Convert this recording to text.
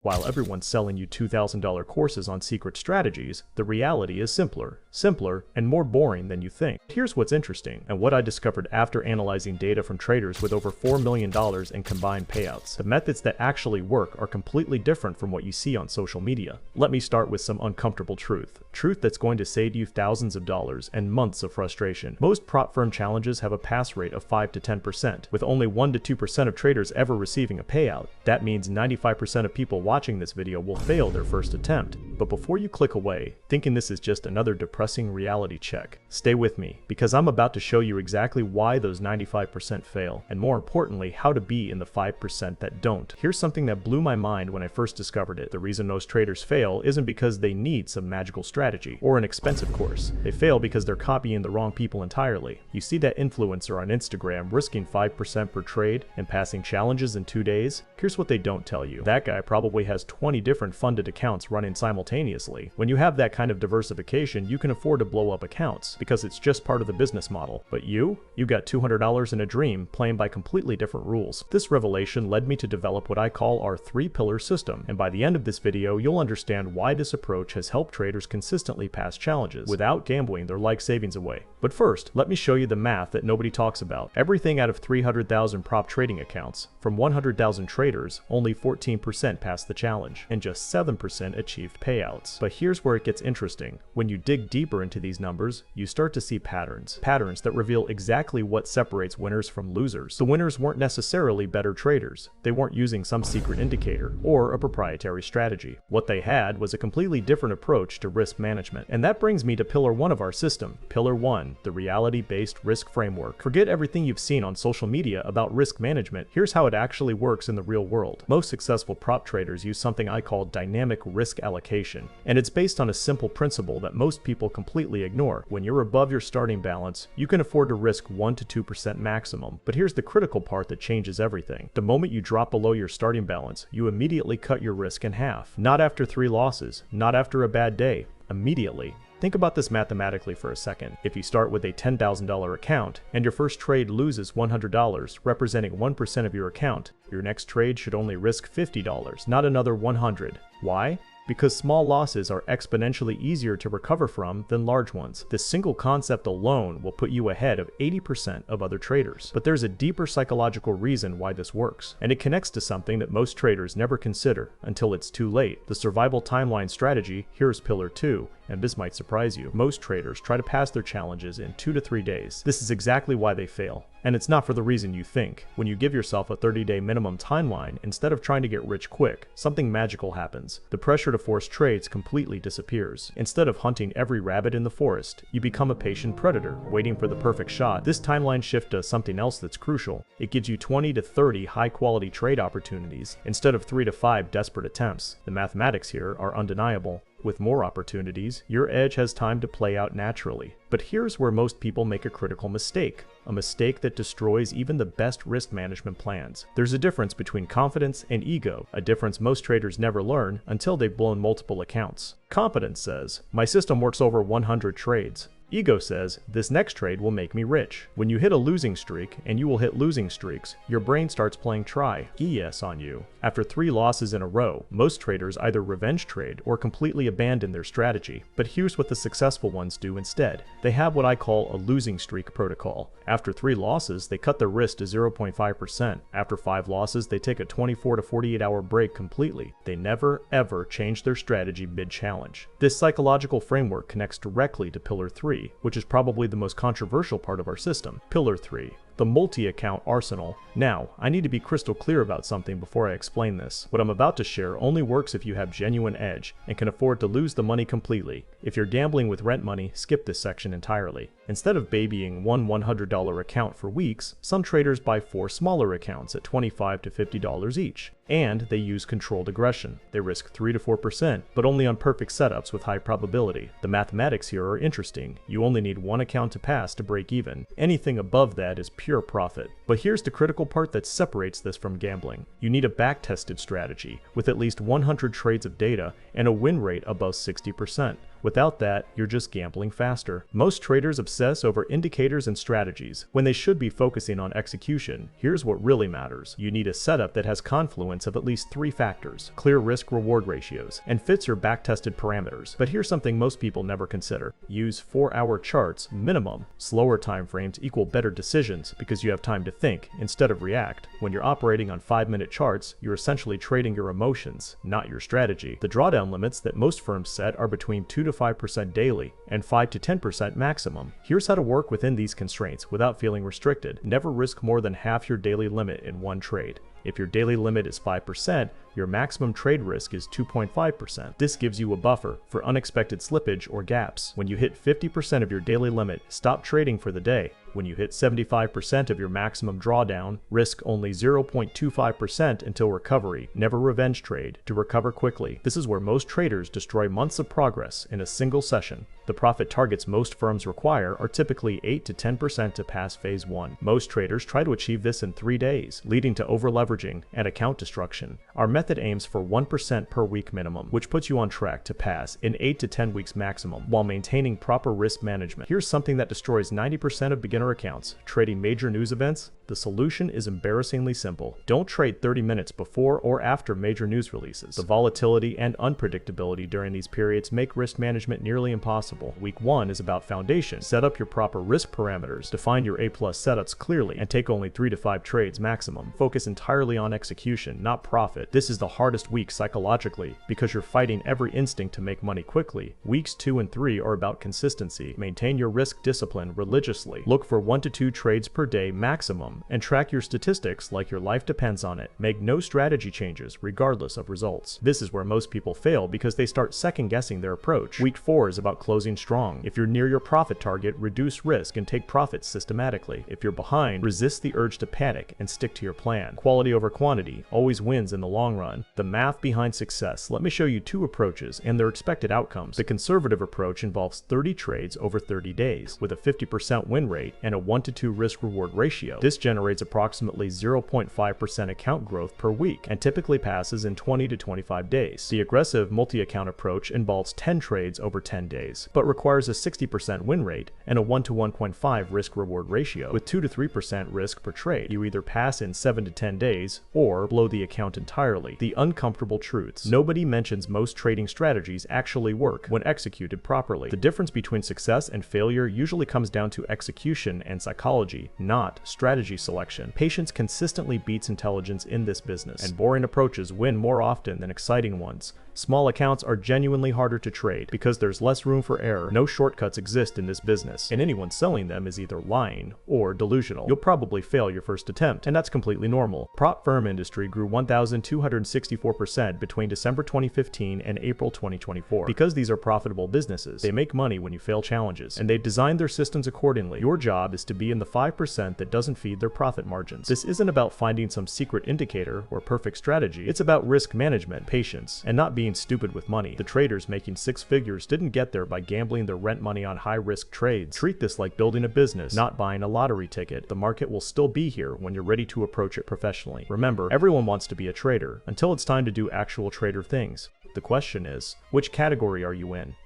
While everyone's selling you $2,000 courses on secret strategies, the reality is simpler, and more boring than you think. Here's what's interesting, and what I discovered after analyzing data from traders with over $4 million in combined payouts. The methods that actually work are completely different from what you see on social media. Let me start with some uncomfortable truth that's going to save you thousands of dollars and months of frustration. Most prop firm challenges have a pass rate of 5 to 10%, with only 1 to 2% of traders ever receiving a payout. That means 95% of people watching this video will fail their first attempt. But before you click away, thinking this is just another depressing reality check, stay with me, because I'm about to show you exactly why those 95% fail, and more importantly, how to be in the 5% that don't. Here's something that blew my mind when I first discovered it. The reason most traders fail isn't because they need some magical strategy or an expensive course. They fail because they're copying the wrong people entirely. You see that influencer on Instagram risking 5% per trade and passing challenges in 2 days? Here's what they don't tell you. That guy probably has 20 different funded accounts running simultaneously. When you have that kind of diversification, you can afford to blow up accounts because it's just part of the business model. But you got $200 in a dream playing by completely different rules. This revelation led me to develop what I call our 3-pillar system, and by the end of this video, you'll understand why this approach has helped traders consistently pass challenges without gambling their life savings away. But first, let me show you the math that nobody talks about. Everything out of 300,000 prop trading accounts, from 100,000 traders, only 14% passed the challenge, and just 7% achieved payouts. But here's where it gets interesting. When you dig deeper into these numbers, you start to see patterns that reveal exactly what separates winners from losers. The winners weren't necessarily better traders. They weren't using some secret indicator or a proprietary strategy. What they had was a completely different approach to risk management. And that brings me to pillar 1 of our system. Pillar 1, the reality-based risk framework. Forget everything you've seen on social media about risk management. Here's how it actually works in the real world. Most successful prop traders use something I call dynamic risk allocation, and it's based on a simple principle that most people completely ignore. When you're above your starting balance, you can afford to risk 1 to 2% maximum. But here's the critical part that changes everything. The moment you drop below your starting balance, you immediately cut your risk in half. Not after 3 losses, not after a bad day, immediately. Think about this mathematically for a second. If you start with a $10,000 account and your first trade loses $100, representing 1% of your account, your next trade should only risk $50, not another $100. Why? Because small losses are exponentially easier to recover from than large ones. This single concept alone will put you ahead of 80% of other traders. But there's a deeper psychological reason why this works, and it connects to something that most traders never consider until it's too late. The survival timeline strategy. Here's pillar 2, and this might surprise you. Most traders try to pass their challenges in 2 to 3 days. This is exactly why they fail. And it's not for the reason you think. When you give yourself a 30-day minimum timeline, instead of trying to get rich quick, something magical happens. The pressure to force trades completely disappears. Instead of hunting every rabbit in the forest, you become a patient predator, waiting for the perfect shot. This timeline shift does something else that's crucial. It gives you 20 to 30 high-quality trade opportunities, instead of 3 to 5 desperate attempts. The mathematics here are undeniable. With more opportunities, your edge has time to play out naturally. But here's where most people make a critical mistake. A mistake that destroys even the best risk management plans. There's a difference between confidence and ego, a difference most traders never learn until they've blown multiple accounts. Confidence says, my system works over 100 trades. Ego says, this next trade will make me rich. When you hit a losing streak, and you will hit losing streaks, your brain starts playing try, ES on you. After 3 losses in a row, most traders either revenge trade or completely abandon their strategy. But here's what the successful ones do instead. They have what I call a losing streak protocol. After 3 losses, they cut their risk to 0.5%. After 5 losses, they take a 24 to 48 hour break completely. They never, ever change their strategy mid-challenge. This psychological framework connects directly to pillar 3, which is probably the most controversial part of our system. Pillar 3. The multi-account arsenal. Now, I need to be crystal clear about something before I explain this. What I'm about to share only works if you have genuine edge and can afford to lose the money completely. If you're gambling with rent money, skip this section entirely. Instead of babying one $100 account for weeks, some traders buy 4 smaller accounts at $25 to $50 each. And they use controlled aggression. They risk 3 to 4%, but only on perfect setups with high probability. The mathematics here are interesting. You only need 1 account to pass to break even. Anything above that is pure profit. But here's the critical part that separates this from gambling. You need a back-tested strategy with at least 100 trades of data and a win rate above 60%. Without that, you're just gambling faster. Most traders obsess over indicators and strategies when they should be focusing on execution. Here's what really matters. You need a setup that has confluence of at least 3 factors: clear risk-reward ratios, and fits your back-tested parameters. But here's something most people never consider. Use 4-hour charts minimum. Slower time frames equal better decisions because you have time to think instead of react. When you're operating on 5-minute charts, you're essentially trading your emotions, not your strategy. The drawdown limits that most firms set are between 2 to 5% daily and 5 to 10% maximum. Here's how to work within these constraints without feeling restricted. Never risk more than half your daily limit in one trade. If your daily limit is 5%, your maximum trade risk is 2.5%. This gives you a buffer for unexpected slippage or gaps. When you hit 50% of your daily limit, stop trading for the day. When you hit 75% of your maximum drawdown, risk only 0.25% until recovery. Never revenge trade to recover quickly. This is where most traders destroy months of progress in a single session. The profit targets most firms require are typically 8 to 10% to pass phase 1. Most traders try to achieve this in 3 days, leading to over-leveraging and account destruction. Our method aims for 1% per week minimum, which puts you on track to pass in 8 to 10 weeks maximum while maintaining proper risk management. Here's something that destroys 90% of beginner accounts: trading major news events. The solution is embarrassingly simple. Don't trade 30 minutes before or after major news releases. The volatility and unpredictability during these periods make risk management nearly impossible. Week 1 is about foundation. Set up your proper risk parameters, define your A+ setups clearly, and take only 3 to 5 trades maximum. Focus entirely on execution, not profit. This is the hardest week psychologically because you're fighting every instinct to make money quickly. Weeks 2 and 3 are about consistency. Maintain your risk discipline religiously. Look for 1 to 2 trades per day maximum, and track your statistics like your life depends on it. Make no strategy changes regardless of results. This is where most people fail because they start second-guessing their approach. Week 4 is about closing strong. If you're near your profit target, reduce risk and take profits systematically. If you're behind, resist the urge to panic and stick to your plan. Quality over quantity always wins in the long run. The math behind success. Let me show you 2 approaches and their expected outcomes. The conservative approach involves 30 trades over 30 days with a 50% win rate and a 1 to 2 risk-reward ratio. This generates approximately 0.5% account growth per week and typically passes in 20 to 25 days. The aggressive multi-account approach involves 10 trades over 10 days, but requires a 60% win rate and a 1 to 1.5 risk-reward ratio. With 2 to 3% risk per trade, you either pass in 7 to 10 days or blow the account entirely. The uncomfortable truths. Nobody mentions most trading strategies actually work when executed properly. The difference between success and failure usually comes down to execution and psychology, not strategy selection. Patience consistently beats intelligence in this business, and boring approaches win more often than exciting ones. Small accounts are genuinely harder to trade because there's less room for error. No shortcuts exist in this business, and anyone selling them is either lying or delusional. You'll probably fail your first attempt, and that's completely normal. Prop firm industry grew 1,264% between December 2015 and April 2024. Because these are profitable businesses, they make money when you fail challenges, and they've designed their systems accordingly. Your job is to be in the 5% that doesn't feed their profit margins. This isn't about finding some secret indicator or perfect strategy. It's about risk management, patience, and not being stupid with money. The traders making 6 figures didn't get there by gambling their rent money on high-risk trades. Treat this like building a business, not buying a lottery ticket. The market will still be here when you're ready to approach it professionally. Remember, everyone wants to be a trader until it's time to do actual trader things. The question is, which category are you in?